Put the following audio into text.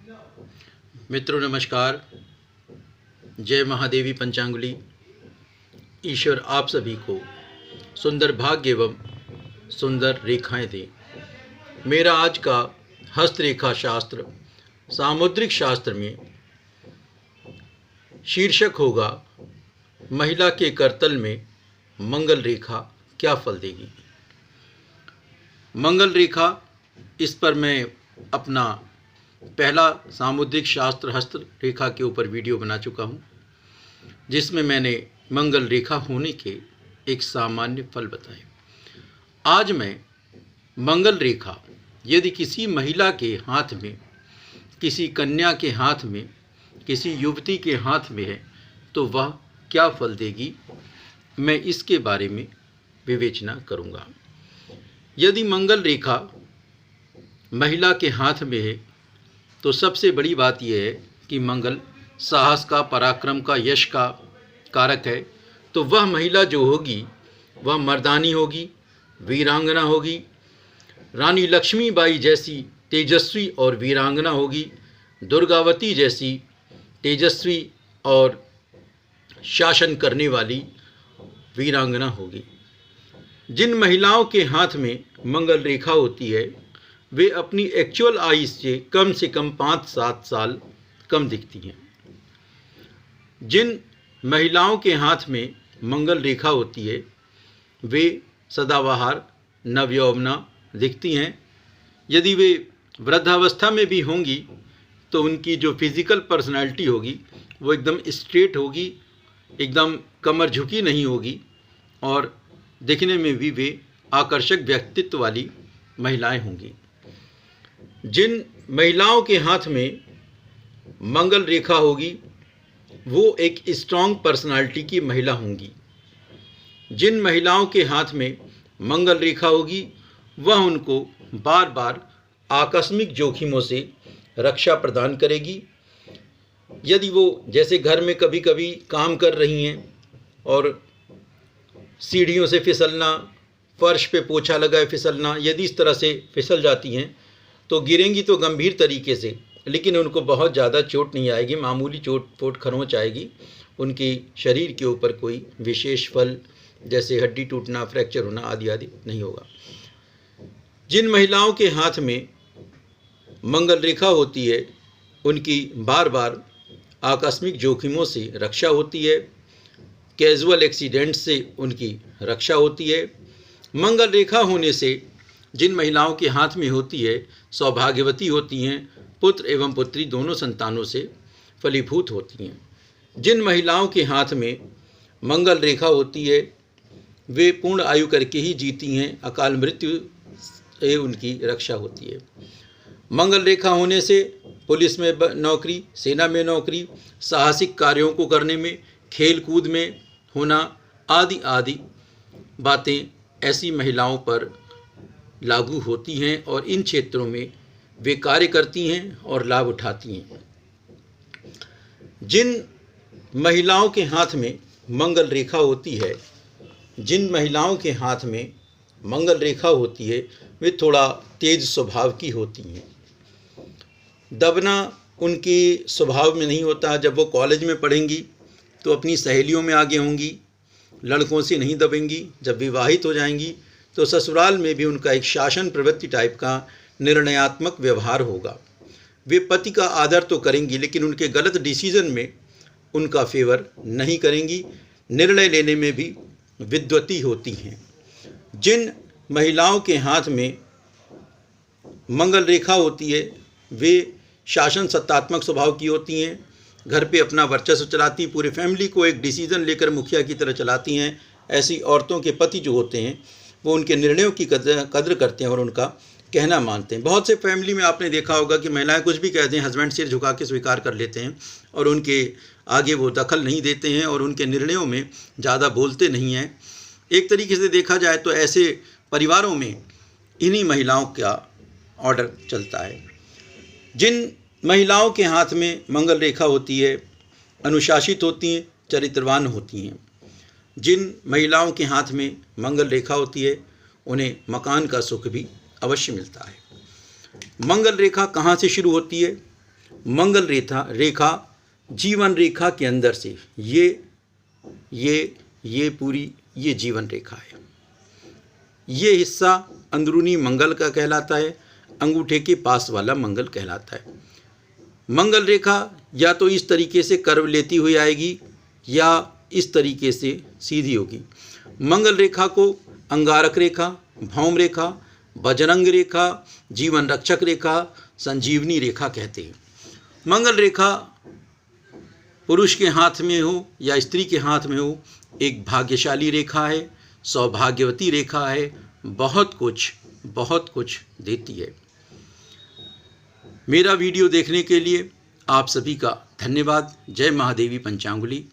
मित्रों नमस्कार। जय महादेवी पंचांगुली। ईश्वर आप सभी को सुंदर भाग्य एवं सुंदर रेखाएं दे। मेरा आज का हस्तरेखा शास्त्र सामुद्रिक शास्त्र में शीर्षक होगा महिला के करतल में मंगल रेखा क्या फल देगी। मंगल रेखा, इस पर मैं अपना पहला सामुद्रिक शास्त्र हस्त रेखा के ऊपर वीडियो बना चुका हूँ, जिसमें मैंने मंगल रेखा होने के एक सामान्य फल बताए। आज मैं मंगल रेखा यदि किसी महिला के हाथ में, किसी कन्या के हाथ में, किसी युवती के हाथ में है तो वह क्या फल देगी, मैं इसके बारे में विवेचना करूँगा। यदि मंगल रेखा महिला के हाथ में है तो सबसे बड़ी बात यह है कि मंगल साहस का, पराक्रम का, यश का कारक है। तो वह महिला जो होगी वह मर्दानी होगी, वीरांगना होगी, रानी लक्ष्मीबाई जैसी तेजस्वी और वीरांगना होगी, दुर्गावती जैसी तेजस्वी और शासन करने वाली वीरांगना होगी। जिन महिलाओं के हाथ में मंगल रेखा होती है वे अपनी एक्चुअल आयु से कम 5-7 साल कम दिखती हैं। जिन महिलाओं के हाथ में मंगल रेखा होती है वे सदाबहार, नवयौवना दिखती हैं। यदि वे वृद्धावस्था में भी होंगी तो उनकी जो फिज़िकल पर्सनालिटी होगी वो एकदम स्ट्रेट होगी, एकदम कमर झुकी नहीं होगी और दिखने में भी वे आकर्षक व्यक्तित्व वाली महिलाएं होंगी। जिन महिलाओं के हाथ में मंगल रेखा होगी वो एक स्ट्रॉन्ग पर्सनालिटी की महिला होंगी। जिन महिलाओं के हाथ में मंगल रेखा होगी वह उनको बार बार आकस्मिक जोखिमों से रक्षा प्रदान करेगी। यदि वो जैसे घर में कभी कभी काम कर रही हैं और सीढ़ियों से फिसलना, फर्श पे पोछा लगाए फिसलना, यदि इस तरह से फिसल जाती हैं तो गिरेंगी तो गंभीर तरीके से, लेकिन उनको बहुत ज़्यादा चोट नहीं आएगी, मामूली चोट खरोंच आएगी। उनके शरीर के ऊपर कोई विशेष फल जैसे हड्डी टूटना, फ्रैक्चर होना आदि आदि नहीं होगा। जिन महिलाओं के हाथ में मंगल रेखा होती है उनकी बार बार आकस्मिक जोखिमों से रक्षा होती है, कैजुअल एक्सीडेंट से उनकी रक्षा होती है। मंगल रेखा होने से जिन महिलाओं के हाथ में होती है सौभाग्यवती होती हैं, पुत्र एवं पुत्री दोनों संतानों से फलीभूत होती हैं। जिन महिलाओं के हाथ में मंगल रेखा होती है वे पूर्ण आयु करके ही जीती हैं, अकाल मृत्यु से उनकी रक्षा होती है। मंगल रेखा होने से पुलिस में नौकरी, सेना में नौकरी, साहसिक कार्यों को करने में, खेल कूद में होना आदि आदि बातें ऐसी महिलाओं पर लागू होती हैं और इन क्षेत्रों में वे कार्य करती हैं और लाभ उठाती हैं। जिन महिलाओं के हाथ में मंगल रेखा होती है, जिन महिलाओं के हाथ में मंगल रेखा होती है वे थोड़ा तेज स्वभाव की होती हैं। दबना उनके स्वभाव में नहीं होता। जब वो कॉलेज में पढ़ेंगी तो अपनी सहेलियों में आगे होंगी, लड़कों से नहीं दबेंगी। जब विवाहित हो जाएंगी तो ससुराल में भी उनका एक शासन प्रवृत्ति टाइप का निर्णयात्मक व्यवहार होगा। वे पति का आदर तो करेंगी लेकिन उनके गलत डिसीजन में उनका फेवर नहीं करेंगी। निर्णय लेने में भी विद्वती होती हैं। जिन महिलाओं के हाथ में मंगल रेखा होती है वे शासन सत्तात्मक स्वभाव की होती हैं, घर पे अपना वर्चस्व चलाती, पूरे फैमिली को एक डिसीज़न लेकर मुखिया की तरह चलाती हैं। ऐसी औरतों के पति जो होते हैं वो उनके निर्णयों की कद्र करते हैं और उनका कहना मानते हैं। बहुत से फैमिली में आपने देखा होगा कि महिलाएं कुछ भी कहते हैं, हस्बैंड सिर झुका के स्वीकार कर लेते हैं और उनके आगे वो दखल नहीं देते हैं और उनके निर्णयों में ज़्यादा बोलते नहीं हैं। एक तरीके से देखा जाए तो ऐसे परिवारों में इन्हीं महिलाओं का ऑर्डर चलता है। जिन महिलाओं के हाथ में मंगल रेखा होती है अनुशासित होती हैं, चरित्रवान होती हैं। जिन महिलाओं के हाथ में मंगल रेखा होती है उन्हें मकान का सुख भी अवश्य मिलता है। मंगल रेखा कहाँ से शुरू होती है? मंगल रेखा जीवन रेखा के अंदर से ये पूरी ये जीवन रेखा है। ये हिस्सा अंदरूनी मंगल का कहलाता है, अंगूठे के पास वाला मंगल कहलाता है। मंगल रेखा या तो इस तरीके से कर्व लेती हुई आएगी या इस तरीके से सीधी होगी। मंगल रेखा को अंगारक रेखा, भौम रेखा, बजरंग रेखा, जीवन रक्षक रेखा, संजीवनी रेखा कहते हैं। मंगल रेखा पुरुष के हाथ में हो या स्त्री के हाथ में हो, एक भाग्यशाली रेखा है, सौभाग्यवती रेखा है, बहुत कुछ देती है। मेरा वीडियो देखने के लिए आप सभी का धन्यवाद। जय महादेवी पंचांगुली।